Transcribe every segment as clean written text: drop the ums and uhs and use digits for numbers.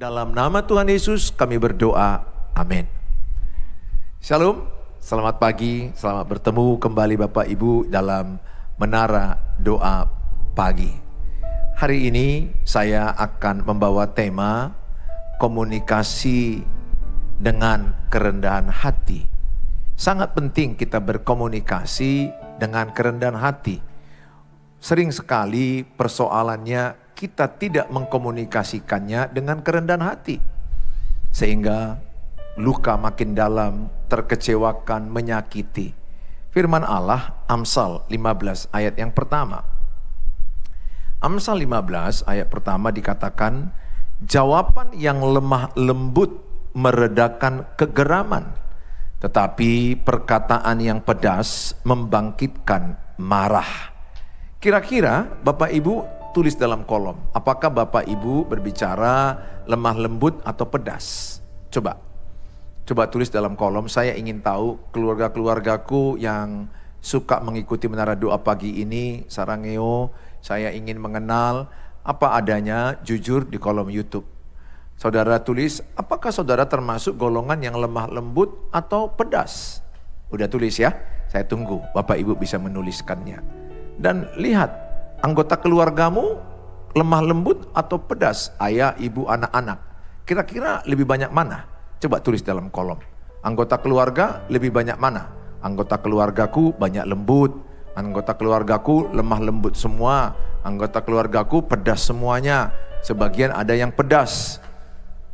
Dalam nama Tuhan Yesus kami berdoa, amin. Shalom, selamat pagi, selamat bertemu kembali Bapak Ibu dalam Menara Doa Pagi. Hari ini saya akan membawa tema komunikasi dengan kerendahan hati. Sangat penting kita berkomunikasi dengan kerendahan hati. Sering sekali persoalannya kita tidak mengkomunikasikannya dengan kerendahan hati. Sehingga luka makin dalam, terkecewakan, menyakiti. Firman Allah, Amsal 15 ayat yang pertama. Amsal 15 ayat pertama dikatakan, jawaban yang lemah lembut meredakan kegeraman, tetapi perkataan yang pedas membangkitkan marah. Kira-kira Bapak Ibu tulis dalam kolom, apakah Bapak Ibu berbicara lemah lembut atau pedas? Coba tulis dalam kolom. Saya ingin tahu keluarga-keluargaku yang suka mengikuti Menara Doa Pagi ini, Sarangeo, saya ingin mengenal apa adanya, jujur di kolom YouTube. Saudara tulis, apakah saudara termasuk golongan yang lemah lembut atau pedas? Udah tulis ya, saya tunggu Bapak Ibu bisa menuliskannya. Dan lihat, anggota keluargamu lemah lembut atau pedas? Ayah, ibu, anak-anak. Kira-kira lebih banyak mana? Coba tulis dalam kolom. Anggota keluarga lebih banyak mana? Anggota keluargaku banyak lembut. Anggota keluargaku lemah lembut semua. Anggota keluargaku pedas semuanya. Sebagian ada yang pedas.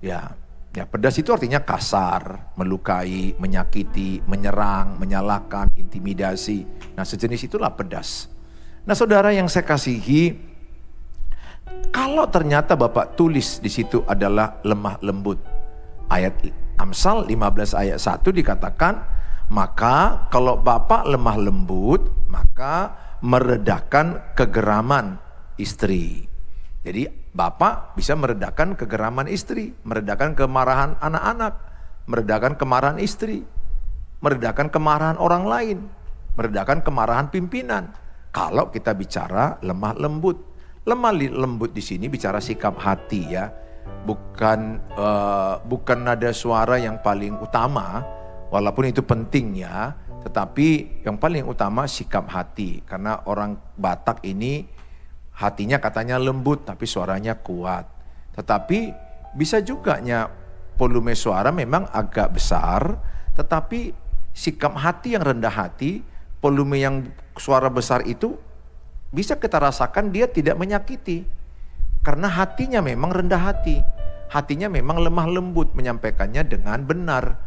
Ya, pedas itu artinya kasar, melukai, menyakiti, menyerang, menyalahkan, intimidasi. Nah, sejenis itulah pedas. Nah, saudara yang saya kasihi, kalau ternyata Bapak tulis di situ adalah lemah lembut, ayat Amsal 15 ayat 1 dikatakan, maka kalau Bapak lemah lembut, maka meredakan kegeraman istri. Jadi Bapak bisa meredakan kegeraman istri, meredakan kemarahan anak-anak, meredakan kemarahan istri, meredakan kemarahan orang lain, meredakan kemarahan pimpinan. Kalau kita bicara lemah lembut, lemah lembut di sini bicara sikap hati ya, bukan nada suara yang paling utama, walaupun itu penting ya, tetapi yang paling utama sikap hati, karena orang Batak ini hatinya katanya lembut tapi suaranya kuat, tetapi bisa juga volume suara memang agak besar, tetapi sikap hati yang rendah hati, volume yang suara besar itu bisa kita rasakan dia tidak menyakiti. Karena hatinya memang rendah hati. Hatinya memang lemah lembut, menyampaikannya dengan benar.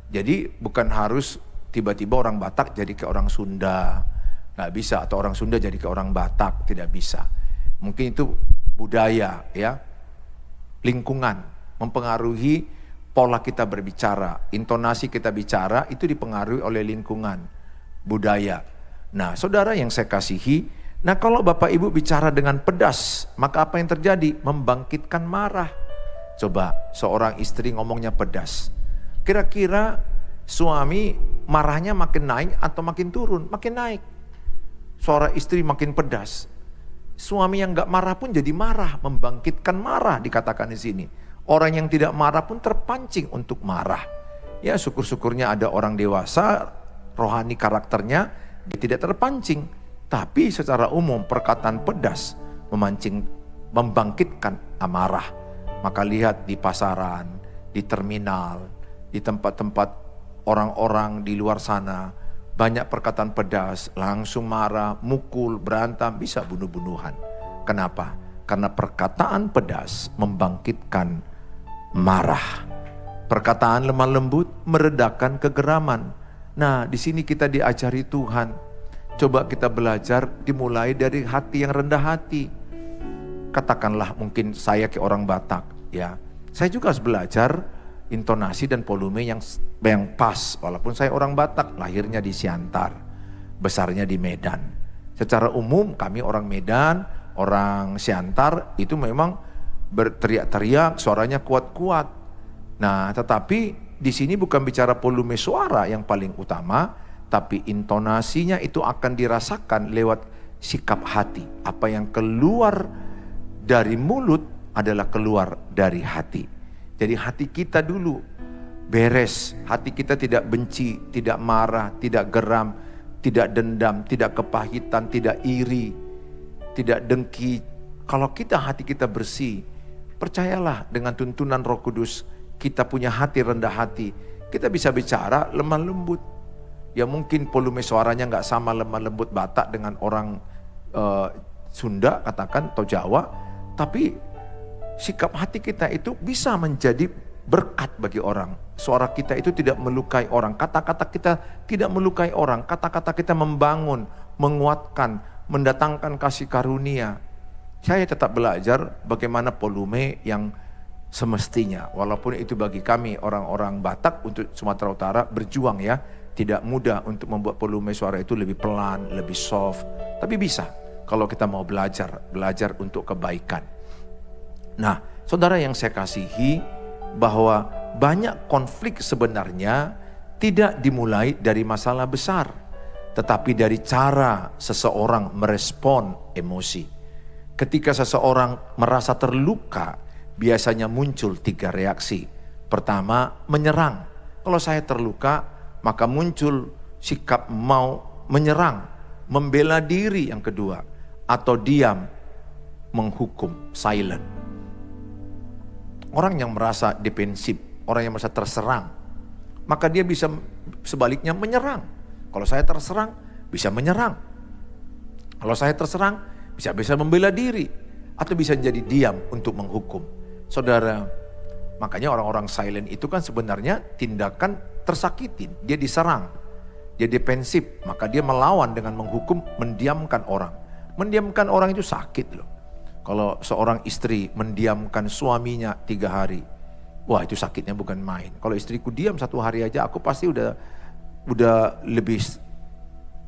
Jadi bukan harus tiba-tiba orang Batak jadi ke orang Sunda. Nggak bisa, atau orang Sunda jadi ke orang Batak, tidak bisa. Mungkin itu budaya ya, lingkungan mempengaruhi pola kita berbicara, intonasi kita bicara itu dipengaruhi oleh lingkungan, budaya. Nah, saudara yang saya kasihi, nah kalau Bapak Ibu bicara dengan pedas, maka apa yang terjadi? Membangkitkan marah. Coba seorang istri ngomongnya pedas. Kira-kira suami marahnya makin naik atau makin turun? Makin naik. Suara istri makin pedas. Suami yang gak marah pun jadi marah, membangkitkan marah dikatakan di sini. Orang yang tidak marah pun terpancing untuk marah. Ya syukur-syukurnya ada orang dewasa, rohani karakternya, dia tidak terpancing. Tapi secara umum perkataan pedas membangkitkan amarah. Maka lihat di pasaran, di terminal, di tempat-tempat orang-orang di luar sana, banyak perkataan pedas, langsung marah, mukul, berantem, bisa bunuh-bunuhan. Kenapa? Karena perkataan pedas membangkitkan marah. Perkataan lemah lembut meredakan kegeraman. Nah, di sini kita diajari Tuhan. Coba kita belajar dimulai dari hati yang rendah hati. Katakanlah mungkin saya ke orang Batak ya. Saya juga harus belajar intonasi dan volume yang pas. Walaupun saya orang Batak, lahirnya di Siantar, besarnya di Medan. Secara umum kami orang Medan, orang Siantar itu memang berteriak-teriak, suaranya kuat-kuat. Nah, tetapi di sini bukan bicara volume suara yang paling utama, tapi intonasinya itu akan dirasakan lewat sikap hati. Apa yang keluar dari mulut adalah keluar dari hati. Jadi hati kita dulu beres, hati kita tidak benci, tidak marah, tidak geram, tidak dendam, tidak kepahitan, tidak iri, tidak dengki. Kalau hati kita bersih, percayalah dengan tuntunan Roh Kudus, kita punya hati rendah hati, kita bisa bicara lemah lembut. Ya mungkin volume suaranya nggak sama lemah lembut Batak dengan orang Sunda katakan atau Jawa, tapi sikap hati kita itu bisa menjadi berkat bagi orang. Suara kita itu tidak melukai orang, kata-kata kita tidak melukai orang, kata-kata kita membangun, menguatkan, mendatangkan kasih karunia. Saya tetap belajar bagaimana volume yang semestinya. Walaupun itu bagi kami orang-orang Batak untuk Sumatera Utara berjuang ya. Tidak mudah untuk membuat volume suara itu lebih pelan, lebih soft. Tapi bisa kalau kita mau belajar untuk kebaikan. Nah, saudara yang saya kasihi, bahwa banyak konflik sebenarnya tidak dimulai dari masalah besar, tetapi dari cara seseorang merespon emosi. Ketika seseorang merasa terluka, biasanya muncul 3 reaksi. Pertama, menyerang. Kalau saya terluka, maka muncul sikap mau menyerang, membela diri yang kedua, atau diam, menghukum, silent. Orang yang merasa defensif, orang yang merasa terserang, maka dia bisa sebaliknya menyerang. Kalau saya terserang, bisa menyerang. Kalau saya terserang, bisa membela diri. Atau bisa jadi diam untuk menghukum. Saudara, makanya orang-orang silent itu kan sebenarnya tindakan tersakitin. Dia diserang, dia defensif, maka dia melawan dengan menghukum, mendiamkan orang. Mendiamkan orang itu sakit loh. Kalau seorang istri mendiamkan suaminya 3 hari, wah itu sakitnya bukan main. Kalau istriku diam 1 hari aja, aku pasti udah lebih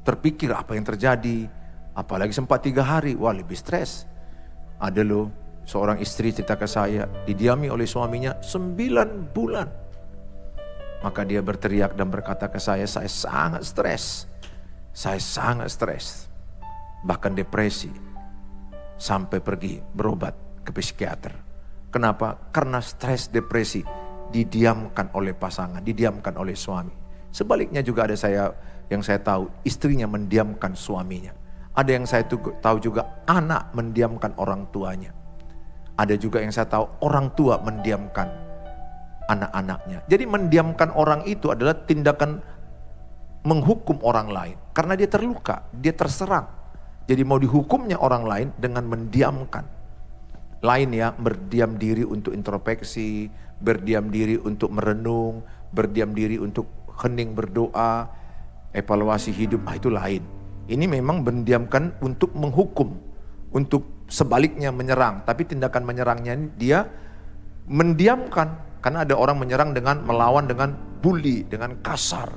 terpikir apa yang terjadi. Apalagi sempat 3 hari, wah lebih stres. Ada loh seorang istri cerita ke saya, didiami oleh suaminya 9 bulan. Maka dia berteriak dan berkata ke saya sangat stres. Saya sangat stres. Bahkan depresi. Sampai pergi berobat ke psikiater. Kenapa? Karena stres, depresi didiamkan oleh pasangan, didiamkan oleh suami. Sebaliknya juga ada yang saya tahu, istrinya mendiamkan suaminya. Ada yang saya tahu juga anak mendiamkan orang tuanya. Ada juga yang saya tahu orang tua mendiamkan anak-anaknya. Jadi mendiamkan orang itu adalah tindakan menghukum orang lain. Karena dia terluka, dia terserang. Jadi mau dihukumnya orang lain dengan mendiamkan. Lain ya, berdiam diri untuk introspeksi, berdiam diri untuk merenung, berdiam diri untuk hening berdoa, evaluasi hidup, itu lain. Ini memang mendiamkan untuk menghukum, untuk sebaliknya menyerang. Tapi tindakan menyerangnya dia mendiamkan. Karena ada orang menyerang dengan melawan dengan bully, dengan kasar.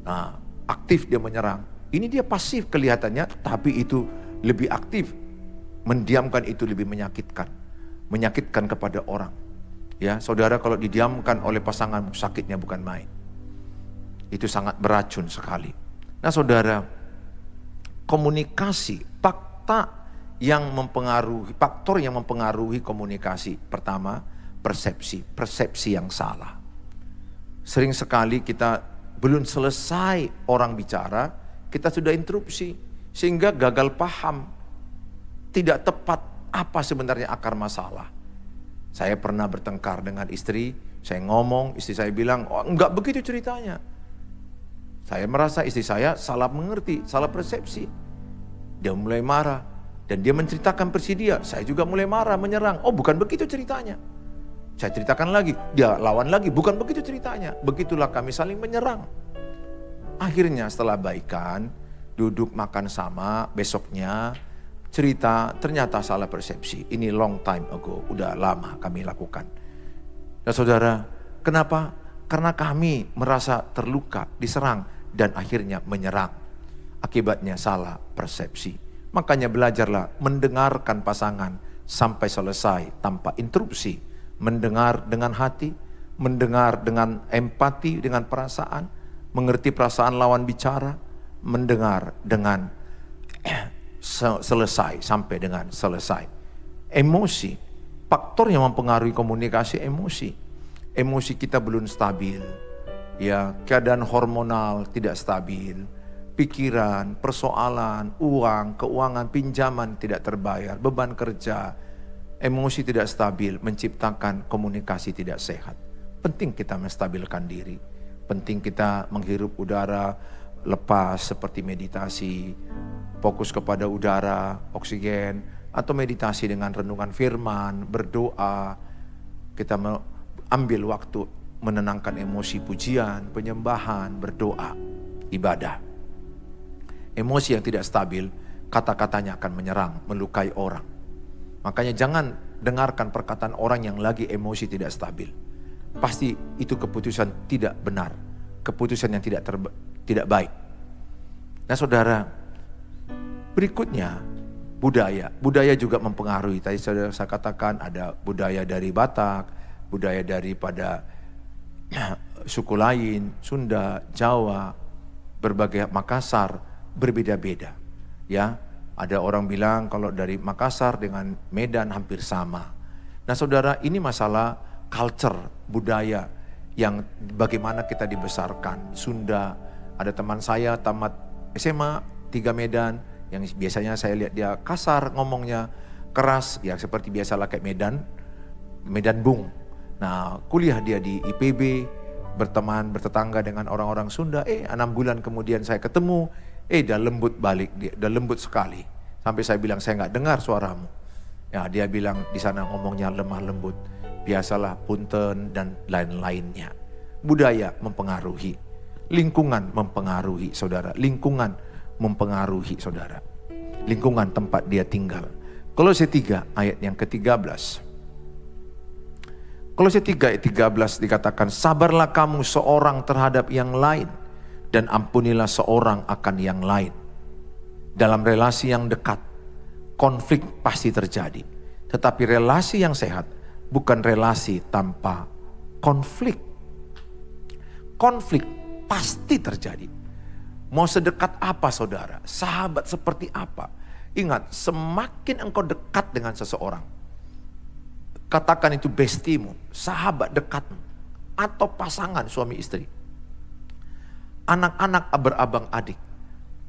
Nah, aktif dia menyerang. Ini dia pasif kelihatannya, tapi itu lebih aktif. Mendiamkan itu lebih menyakitkan. Menyakitkan kepada orang. Ya, saudara kalau didiamkan oleh pasangan, sakitnya bukan main. Itu sangat beracun sekali. Nah saudara, komunikasi, faktor yang mempengaruhi komunikasi. Pertama, persepsi yang salah. Sering sekali kita belum selesai orang bicara, kita sudah interupsi, sehingga gagal paham, tidak tepat apa sebenarnya akar masalah. Saya pernah bertengkar dengan istri, saya ngomong, istri saya bilang, oh, enggak begitu ceritanya. Saya merasa istri saya salah mengerti, salah persepsi. Dia mulai marah, dan dia menceritakan versi dia, saya juga mulai marah, menyerang, oh bukan begitu ceritanya. Saya ceritakan lagi, dia lawan lagi, bukan begitu ceritanya. Begitulah kami saling menyerang. Akhirnya setelah baikan, duduk makan sama, besoknya cerita ternyata salah persepsi. Ini long time ago, udah lama kami lakukan. Nah saudara, kenapa? Karena kami merasa terluka, diserang, dan akhirnya menyerang. Akibatnya salah persepsi. Makanya belajarlah mendengarkan pasangan sampai selesai tanpa interupsi. Mendengar dengan hati, mendengar dengan empati, dengan perasaan, mengerti perasaan lawan bicara, mendengar dengan selesai, sampai dengan selesai. Emosi, faktor yang mempengaruhi komunikasi emosi. Emosi kita belum stabil, ya, keadaan hormonal tidak stabil, pikiran, persoalan, uang, keuangan, pinjaman tidak terbayar, beban kerja, emosi tidak stabil, menciptakan komunikasi tidak sehat. Penting kita menstabilkan diri, penting kita menghirup udara lepas seperti meditasi, fokus kepada udara, oksigen, atau meditasi dengan renungan firman, berdoa. Kita ambil waktu menenangkan emosi, pujian, penyembahan, berdoa, ibadah. Emosi yang tidak stabil, kata-katanya akan menyerang, melukai orang. Makanya jangan dengarkan perkataan orang yang lagi emosi tidak stabil. Pasti itu keputusan tidak benar, keputusan yang tidak baik. Nah saudara, berikutnya budaya juga mempengaruhi. Tadi saya katakan ada budaya dari Batak, budaya daripada suku lain, Sunda, Jawa, berbagai Makassar, berbeda-beda. Ya, ada orang bilang kalau dari Makassar dengan Medan hampir sama. Nah saudara, ini masalah culture, budaya yang bagaimana kita dibesarkan. Sunda, ada teman saya tamat SMA 3 Medan, yang biasanya saya lihat dia kasar ngomongnya, keras, ya seperti biasalah kayak Medan Bung. Nah kuliah dia di IPB, bertetangga dengan orang-orang Sunda, 6 bulan kemudian saya ketemu, dia lembut balik, dia lembut sekali. Sampai saya bilang, saya gak dengar suaramu. Ya dia bilang di sana ngomongnya lemah lembut, biasalah punten dan lain-lainnya. Budaya mempengaruhi, lingkungan mempengaruhi saudara, lingkungan mempengaruhi saudara. Lingkungan tempat dia tinggal. Kolose 3 ayat yang ke-13. Kolose 3 ayat 13 dikatakan, sabarlah kamu seorang terhadap yang lain dan ampunilah seorang akan yang lain. Dalam relasi yang dekat, konflik pasti terjadi. Tetapi relasi yang sehat bukan relasi tanpa konflik. Konflik pasti terjadi. Mau sedekat apa saudara? Sahabat seperti apa? Ingat, semakin engkau dekat dengan seseorang, katakan itu bestimu, sahabat dekatmu, atau pasangan suami istri, anak-anak berabang adik,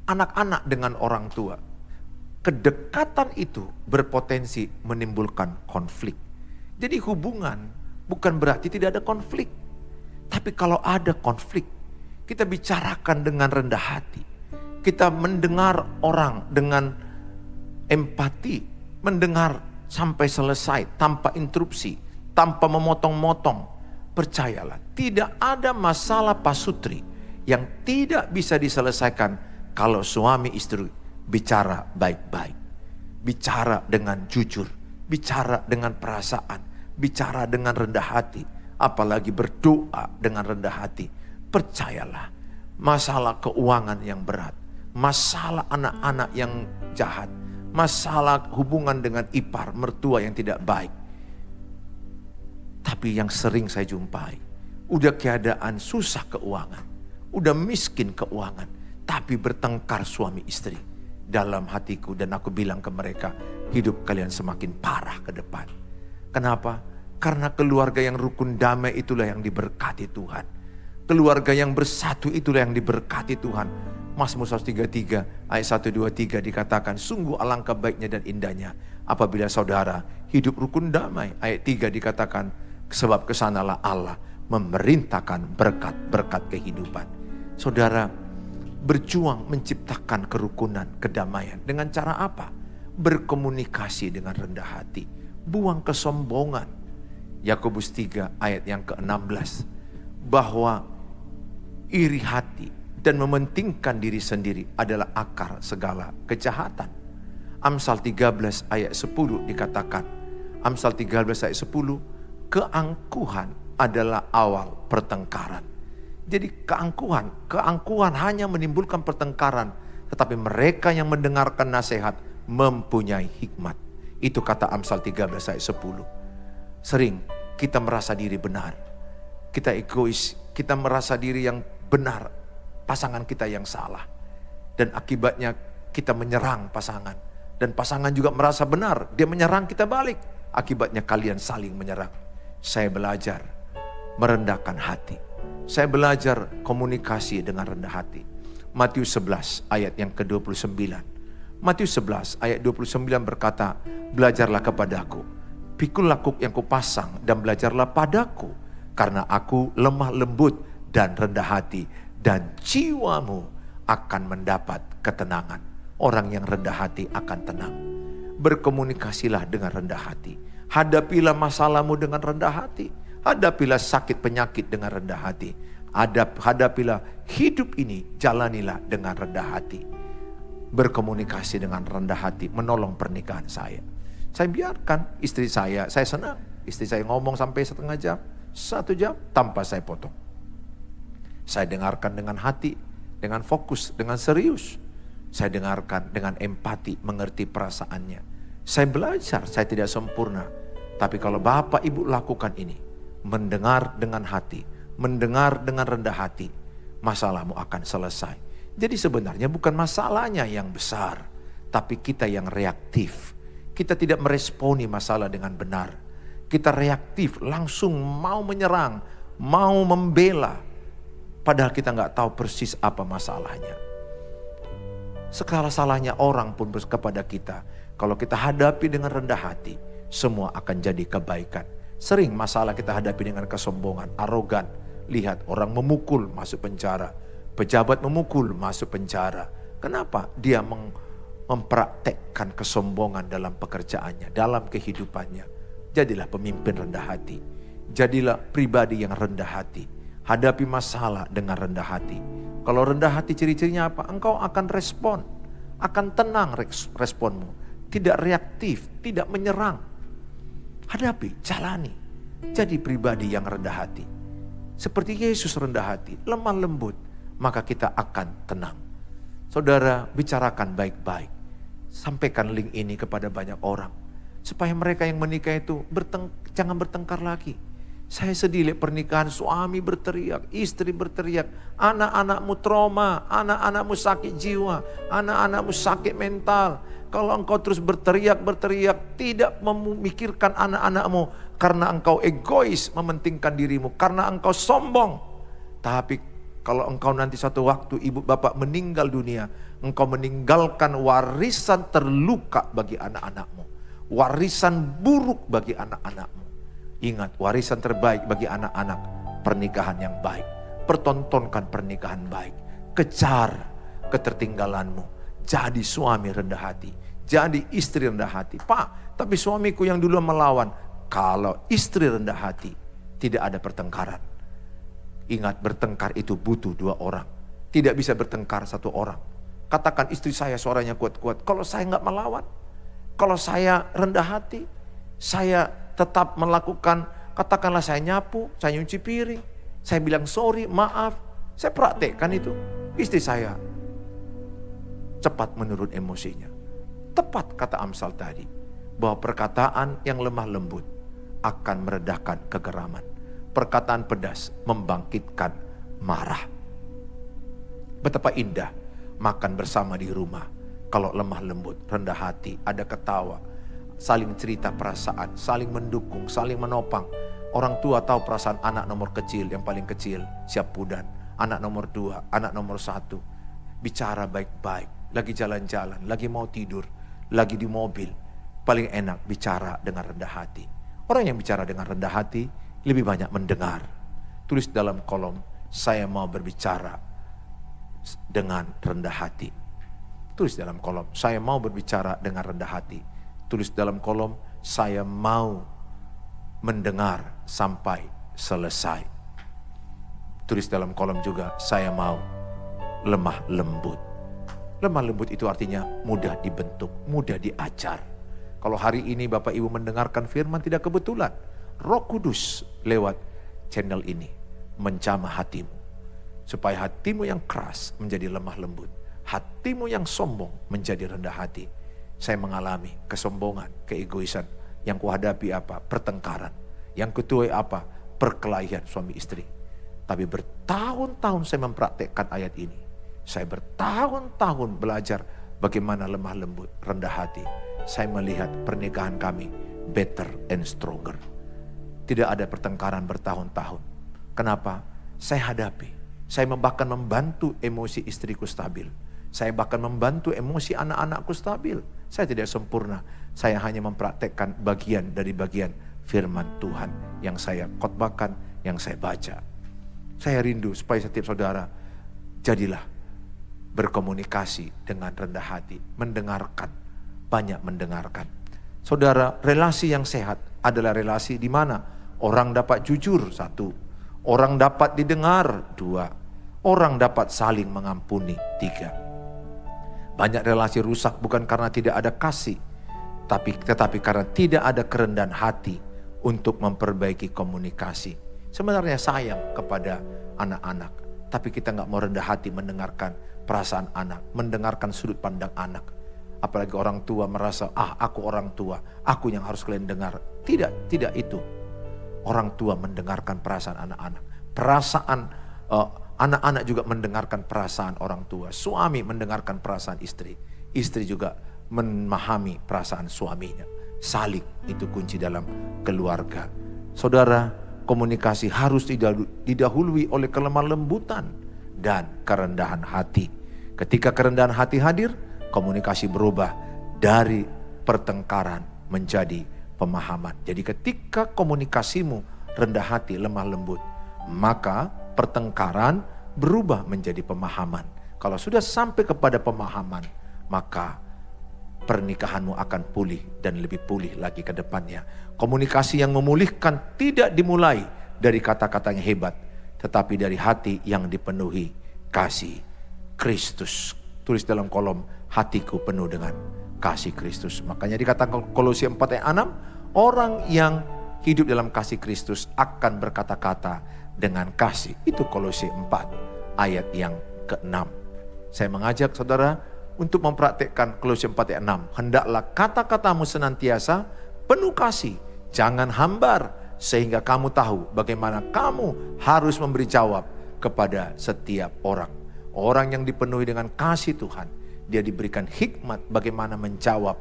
anak-anak dengan orang tua, kedekatan itu berpotensi menimbulkan konflik. Jadi hubungan bukan berarti tidak ada konflik. Tapi kalau ada konflik, kita bicarakan dengan rendah hati. Kita mendengar orang dengan empati, mendengar sampai selesai tanpa interupsi, tanpa memotong-motong. Percayalah, tidak ada masalah pasutri yang tidak bisa diselesaikan kalau suami istri bicara baik-baik, bicara dengan jujur, bicara dengan perasaan, bicara dengan rendah hati, apalagi berdoa dengan rendah hati. Percayalah, masalah keuangan yang berat, masalah anak-anak yang jahat, masalah hubungan dengan ipar, mertua yang tidak baik. Tapi yang sering saya jumpai, udah keadaan susah keuangan, udah miskin keuangan, tapi bertengkar suami istri. Dalam hatiku dan aku bilang ke mereka, hidup kalian semakin parah ke depan. Kenapa? Karena keluarga yang rukun damai itulah yang diberkati Tuhan. Keluarga yang bersatu itulah yang diberkati Tuhan. Mazmur 133 ayat 1, 2, 3 dikatakan, sungguh alangkah baiknya dan indahnya apabila saudara hidup rukun damai. Ayat 3 dikatakan, sebab kesanalah Allah memerintahkan berkat-berkat kehidupan. Saudara, berjuang menciptakan kerukunan, kedamaian. Dengan cara apa? Berkomunikasi dengan rendah hati. Buang kesombongan. Yakobus 3 ayat yang ke-16. Bahwa iri hati dan mementingkan diri sendiri adalah akar segala kejahatan. Amsal 13 ayat 10 dikatakan. Amsal 13 ayat 10. Keangkuhan adalah awal pertengkaran. Jadi keangkuhan hanya menimbulkan pertengkaran. Tetapi mereka yang mendengarkan nasihat mempunyai hikmat. Itu kata Amsal 13 ayat 10. Sering kita merasa diri benar. Kita egois, kita merasa diri yang benar, pasangan kita yang salah. Dan akibatnya kita menyerang pasangan. Dan pasangan juga merasa benar, dia menyerang kita balik. Akibatnya kalian saling menyerang. Saya belajar merendahkan hati. Saya belajar komunikasi dengan rendah hati. Matius 11 ayat yang ke-29. Matius 11 ayat 29 berkata, belajarlah kepadaku, pikul lakuk yang kupasang dan belajarlah padaku, karena aku lemah lembut dan rendah hati, dan jiwamu akan mendapat ketenangan. Orang yang rendah hati akan tenang. Berkomunikasilah dengan rendah hati. Hadapilah masalahmu dengan rendah hati. Hadapilah sakit penyakit dengan rendah hati. Hadapilah hidup ini, jalanilah dengan rendah hati. Berkomunikasi dengan rendah hati, menolong pernikahan saya. Saya biarkan istri saya senang. Istri saya ngomong sampai setengah jam, 1 jam, tanpa saya potong. Saya dengarkan dengan hati, dengan fokus, dengan serius. Saya dengarkan dengan empati, mengerti perasaannya. Saya belajar, saya tidak sempurna. Tapi kalau Bapak Ibu lakukan ini, mendengar dengan hati, mendengar dengan rendah hati, masalahmu akan selesai. Jadi sebenarnya bukan masalahnya yang besar, tapi kita yang reaktif. Kita tidak meresponi masalah dengan benar. Kita reaktif, langsung mau menyerang, mau membela. Padahal kita nggak tahu persis apa masalahnya. Sekala salahnya orang pun kepada kita. Kalau kita hadapi dengan rendah hati, semua akan jadi kebaikan. Sering masalah kita hadapi dengan kesombongan, arogan. Lihat orang memukul masuk penjara. Pejabat memukul masuk penjara. Kenapa? Dia mempraktekkan kesombongan dalam pekerjaannya, dalam kehidupannya. Jadilah pemimpin rendah hati. Jadilah pribadi yang rendah hati. Hadapi masalah dengan rendah hati. Kalau rendah hati ciri-cirinya apa? Engkau akan respon. Akan tenang responmu. Tidak reaktif, tidak menyerang. Hadapi, jalani. Jadi pribadi yang rendah hati. Seperti Yesus rendah hati, lemah lembut. Maka kita akan tenang. Saudara, bicarakan baik-baik. Sampaikan link ini kepada banyak orang. Supaya mereka yang menikah itu jangan bertengkar lagi. Saya sedih lihat pernikahan, suami berteriak, istri berteriak. Anak-anakmu trauma, anak-anakmu sakit jiwa, anak-anakmu sakit mental. Kalau engkau terus berteriak, tidak memikirkan anak-anakmu. Karena engkau egois mementingkan dirimu, karena engkau sombong. Tapi kalau engkau nanti suatu waktu ibu bapak meninggal dunia, engkau meninggalkan warisan terluka bagi anak-anakmu. Warisan buruk bagi anak-anakmu. Ingat, warisan terbaik bagi anak-anak, pernikahan yang baik. Pertontonkan pernikahan baik. Kejar ketertinggalanmu. Jadi suami rendah hati. Jadi istri rendah hati. Pak, tapi suamiku yang dulu melawan. Kalau istri rendah hati, tidak ada pertengkaran. Ingat, bertengkar itu butuh 2 orang. Tidak bisa bertengkar 1 orang. Katakan istri saya suaranya kuat-kuat. Kalau saya nggak melawan, kalau saya rendah hati, saya tetap melakukan, katakanlah saya nyapu, saya nyuci piring, saya bilang sorry, maaf, saya praktekkan itu. Istri saya cepat menurun emosinya. Tepat kata Amsal tadi, bahwa perkataan yang lemah lembut akan meredahkan kegeraman. Perkataan pedas membangkitkan marah. Betapa indah makan bersama di rumah. Kalau lemah lembut, rendah hati, ada ketawa, saling cerita perasaan, saling mendukung, saling menopang. Orang tua tahu perasaan anak nomor kecil, yang paling kecil, siap pudan. Anak nomor 2, anak nomor 1. Bicara baik-baik, lagi jalan-jalan, lagi mau tidur, lagi di mobil. Paling enak bicara dengan rendah hati. Orang yang bicara dengan rendah hati lebih banyak mendengar. Tulis dalam kolom, saya mau berbicara dengan rendah hati. Tulis dalam kolom, saya mau berbicara dengan rendah hati. Tulis dalam kolom, saya mau mendengar sampai selesai. Tulis dalam kolom juga, saya mau lemah lembut. Lemah lembut itu artinya mudah dibentuk, mudah diajar. Kalau hari ini Bapak Ibu mendengarkan firman tidak kebetulan. Roh Kudus lewat channel ini menjamah hatimu. Supaya hatimu yang keras menjadi lemah lembut. Hatimu yang sombong menjadi rendah hati. Saya mengalami kesombongan, keegoisan. Yang kuhadapi apa? Pertengkaran. Yang kedua apa? Perkelahian suami istri. Tapi bertahun-tahun saya mempraktekkan ayat ini. Saya bertahun-tahun belajar bagaimana lemah lembut, rendah hati. Saya melihat pernikahan kami better and stronger. Tidak ada pertengkaran bertahun-tahun. Kenapa? Saya hadapi. Saya bahkan membantu emosi istriku stabil. Saya bahkan membantu emosi anak-anakku stabil. Saya tidak sempurna. Saya hanya mempraktekkan bagian dari bagian firman Tuhan yang saya khotbahkan, yang saya baca. Saya rindu supaya setiap saudara jadilah berkomunikasi dengan rendah hati, mendengarkan, banyak mendengarkan. Saudara, relasi yang sehat adalah relasi di mana orang dapat jujur, 1, orang dapat didengar, 2, orang dapat saling mengampuni, 3. Banyak relasi rusak bukan karena tidak ada kasih, tetapi karena tidak ada kerendahan hati untuk memperbaiki komunikasi. Sebenarnya sayang kepada anak-anak, tapi kita nggak mau rendah hati mendengarkan perasaan anak, mendengarkan sudut pandang anak. Apalagi orang tua merasa, aku orang tua, aku yang harus kalian dengar. Tidak itu. Orang tua mendengarkan perasaan anak-anak. Anak-anak juga mendengarkan perasaan orang tua. Suami mendengarkan perasaan istri. Istri juga memahami perasaan suaminya. Saling, itu kunci dalam keluarga. Saudara, komunikasi harus didahului oleh kelemah lembutan dan kerendahan hati. Ketika kerendahan hati hadir, komunikasi berubah dari pertengkaran menjadi pemahaman. Jadi ketika komunikasimu rendah hati, lemah lembut, maka pertengkaran berubah menjadi pemahaman. Kalau sudah sampai kepada pemahaman, maka pernikahanmu akan pulih dan lebih pulih lagi ke depannya. Komunikasi yang memulihkan tidak dimulai dari kata-kata yang hebat, tetapi dari hati yang dipenuhi kasih Kristus. Tulis dalam kolom, hatiku penuh dengan kasih Kristus. Makanya dikatakan Kolose 4 ayat 6, orang yang hidup dalam kasih Kristus akan berkata-kata dengan kasih. Itu Kolose 4 ayat yang ke-6. Saya mengajak saudara untuk mempraktikkan Kolose 4 ayat 6. Hendaklah kata-katamu senantiasa penuh kasih, jangan hambar, sehingga kamu tahu bagaimana kamu harus memberi jawab kepada setiap orang. Orang yang dipenuhi dengan kasih Tuhan, dia diberikan hikmat bagaimana menjawab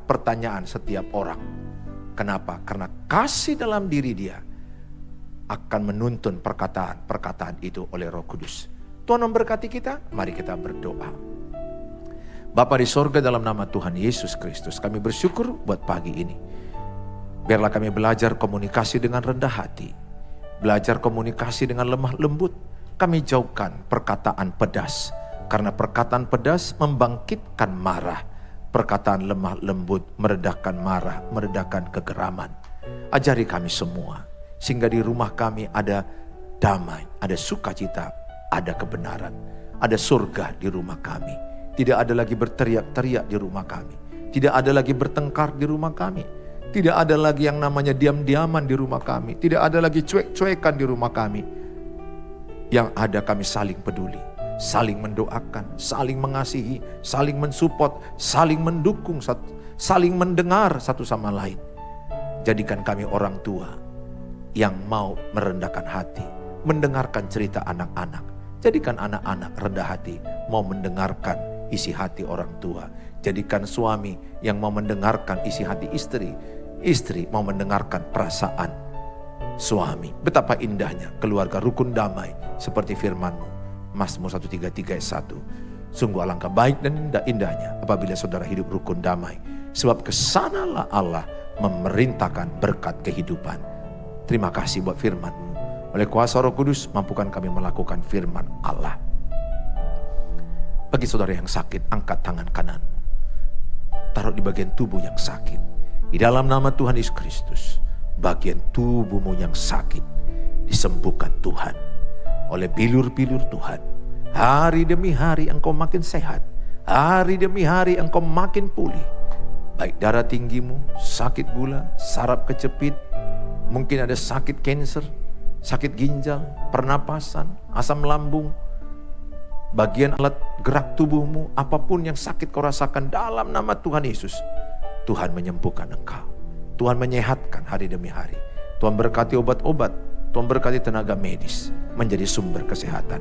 pertanyaan setiap orang. Kenapa? Karena kasih dalam diri dia akan menuntun perkataan itu oleh Roh Kudus. Tuhan memberkati kita, mari kita berdoa. Bapa di sorga, dalam nama Tuhan Yesus Kristus, kami bersyukur buat pagi ini. Biarlah kami belajar komunikasi dengan rendah hati, belajar komunikasi dengan lemah lembut. Kami jauhkan perkataan pedas, karena perkataan pedas membangkitkan marah. Perkataan lemah lembut meredakan marah, meredakan kegeraman. Ajari kami semua, sehingga di rumah kami ada damai, ada sukacita, ada kebenaran, ada surga di rumah kami. Tidak ada lagi berteriak-teriak di rumah kami. Tidak ada lagi bertengkar di rumah kami. Tidak ada lagi yang namanya diam-diaman di rumah kami. Tidak ada lagi cuek-cuekan di rumah kami. Yang ada kami saling peduli, saling mendoakan, saling mengasihi, saling mensupport, saling mendukung, saling mendengar satu sama lain. Jadikan kami orang tua yang mau merendahkan hati, mendengarkan cerita anak-anak. Jadikan anak-anak rendah hati, mau mendengarkan isi hati orang tua. Jadikan suami yang mau mendengarkan isi hati istri. Istri mau mendengarkan perasaan suami. Betapa indahnya keluarga rukun damai seperti firman-Mu. Mazmur 133 ayat 1. Sungguh alangkah baik dan indahnya apabila saudara hidup rukun damai. Sebab kesanalah Allah memerintahkan berkat kehidupan. Terima kasih buat firman-Mu. Oleh kuasa Roh Kudus, mampukan kami melakukan firman Allah. Bagi saudara yang sakit, angkat tangan kananmu. Taruh di bagian tubuh yang sakit. Di dalam nama Tuhan Yesus Kristus, bagian tubuhmu yang sakit disembuhkan Tuhan oleh bilur-bilur Tuhan. Hari demi hari engkau makin sehat. Hari demi hari engkau makin pulih. Baik darah tinggimu, sakit gula, saraf kejepit, mungkin ada sakit kanker, sakit ginjal, pernapasan, asam lambung, bagian alat gerak tubuhmu, apapun yang sakit kau rasakan, dalam nama Tuhan Yesus, Tuhan menyembuhkan engkau. Tuhan menyehatkan hari demi hari. Tuhan berkati obat-obat, Tuhan berkati tenaga medis menjadi sumber kesehatan.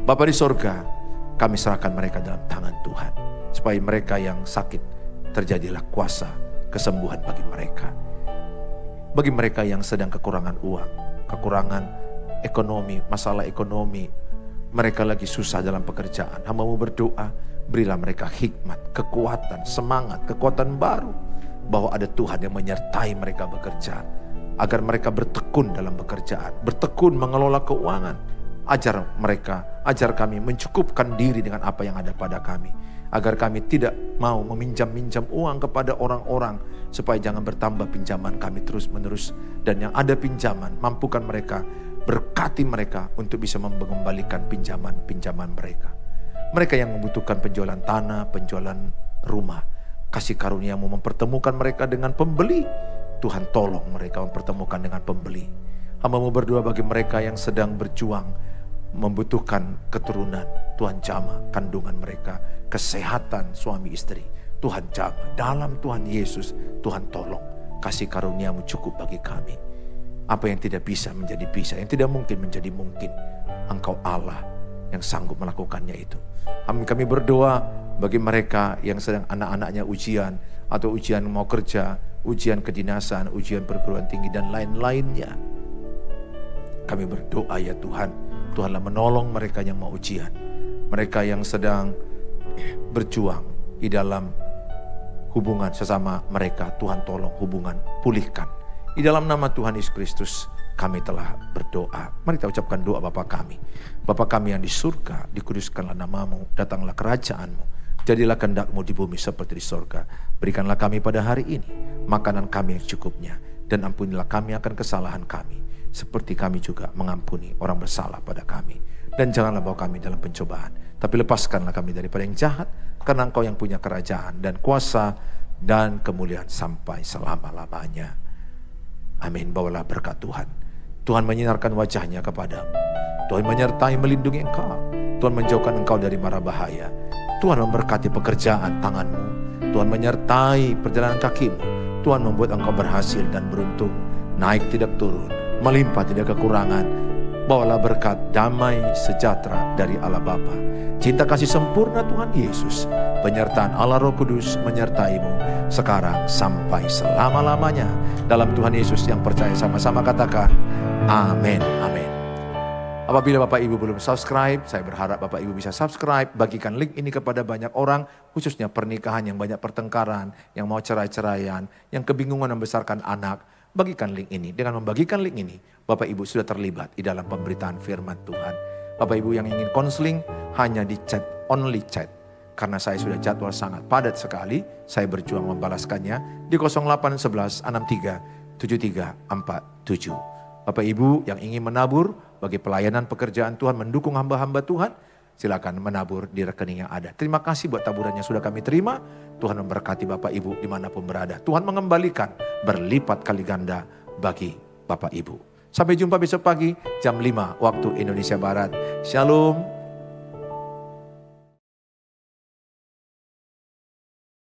Bapa di sorga, kami serahkan mereka dalam tangan Tuhan. Supaya mereka yang sakit, terjadilah kuasa kesembuhan bagi mereka. Bagi mereka yang sedang kekurangan uang, kekurangan ekonomi, masalah ekonomi, mereka lagi susah dalam pekerjaan, hamba-Mu berdoa, berilah mereka hikmat, kekuatan, semangat, kekuatan baru, bahwa ada Tuhan yang menyertai mereka bekerja, agar mereka bertekun dalam pekerjaan, bertekun mengelola keuangan. Ajar kami mencukupkan diri dengan apa yang ada pada kami, agar kami tidak mau meminjam-minjam uang kepada orang-orang, supaya jangan bertambah pinjaman kami terus-menerus. Dan yang ada pinjaman, mampukan mereka, berkati mereka untuk bisa mengembalikan pinjaman-pinjaman mereka. Mereka yang membutuhkan penjualan tanah, penjualan rumah, kasih karunia-Mu mempertemukan mereka dengan pembeli. Tuhan tolong mereka mempertemukan dengan pembeli. Hamba-Mu berdoa bagi mereka yang sedang berjuang, membutuhkan keturunan. Tuhan jamah kandungan mereka, kesehatan suami istri. Tuhan jaga dalam Tuhan Yesus. Tuhan tolong, kasih karunia-Mu cukup bagi kami. Apa yang tidak bisa menjadi bisa, yang tidak mungkin menjadi mungkin. Engkau Allah yang sanggup melakukannya itu. Kami berdoa bagi mereka yang sedang anak-anaknya ujian, atau ujian mau kerja, ujian kedinasan, ujian perguruan tinggi, dan lain-lainnya. Kami berdoa ya Tuhan, Tuhanlah menolong mereka yang mau ujian, mereka yang sedang berjuang di dalam hubungan sesama mereka. Tuhan tolong hubungan, pulihkan. Di dalam nama Tuhan Yesus Kristus kami telah berdoa. Mari kita ucapkan doa Bapa kami. Bapa kami yang di surga, dikuduskanlah nama-Mu, datanglah kerajaan-Mu, jadilah kehendak-Mu di bumi seperti di surga. Berikanlah kami pada hari ini makanan kami yang cukupnya, dan ampunilah kami akan kesalahan kami, seperti kami juga mengampuni orang bersalah pada kami. Dan janganlah bawa kami dalam pencobaan, tapi lepaskanlah kami daripada yang jahat, karena Engkau yang punya kerajaan dan kuasa dan kemuliaan sampai selama-lamanya. Amin. Bawalah berkat Tuhan. Tuhan menyinarkan wajahnya kepadamu. Tuhan menyertai melindungi engkau. Tuhan menjauhkan engkau dari mara bahaya. Tuhan memberkati pekerjaan tanganmu. Tuhan menyertai perjalanan kakimu. Tuhan membuat engkau berhasil dan beruntung. Naik tidak turun, melimpah tidak kekurangan. Bawalah berkat, damai, sejahtera dari Allah Bapa, cinta kasih sempurna Tuhan Yesus, penyertaan Allah Roh Kudus menyertaimu sekarang sampai selama-lamanya. Dalam Tuhan Yesus yang percaya sama-sama katakan amin, amin. Apabila Bapak Ibu belum subscribe, saya berharap Bapak Ibu bisa subscribe, bagikan link ini kepada banyak orang, khususnya pernikahan yang banyak pertengkaran, yang mau cerai-ceraian, yang kebingungan membesarkan anak. Bagikan link ini. Dengan membagikan link ini, Bapak Ibu sudah terlibat di dalam pemberitaan firman Tuhan. Bapak Ibu yang ingin konseling, hanya di chat, only chat. Karena saya sudah jadwal sangat padat sekali, saya berjuang membalaskannya di 0811 63 7347. Bapak Ibu yang ingin menabur bagi pelayanan pekerjaan Tuhan, mendukung hamba-hamba Tuhan, silakan menabur di rekening yang ada. Terima kasih buat taburan yang sudah kami terima. Tuhan memberkati Bapak Ibu dimanapun berada. Tuhan mengembalikan berlipat kali ganda bagi Bapak Ibu. Sampai jumpa besok pagi jam 5 waktu Indonesia Barat. Shalom.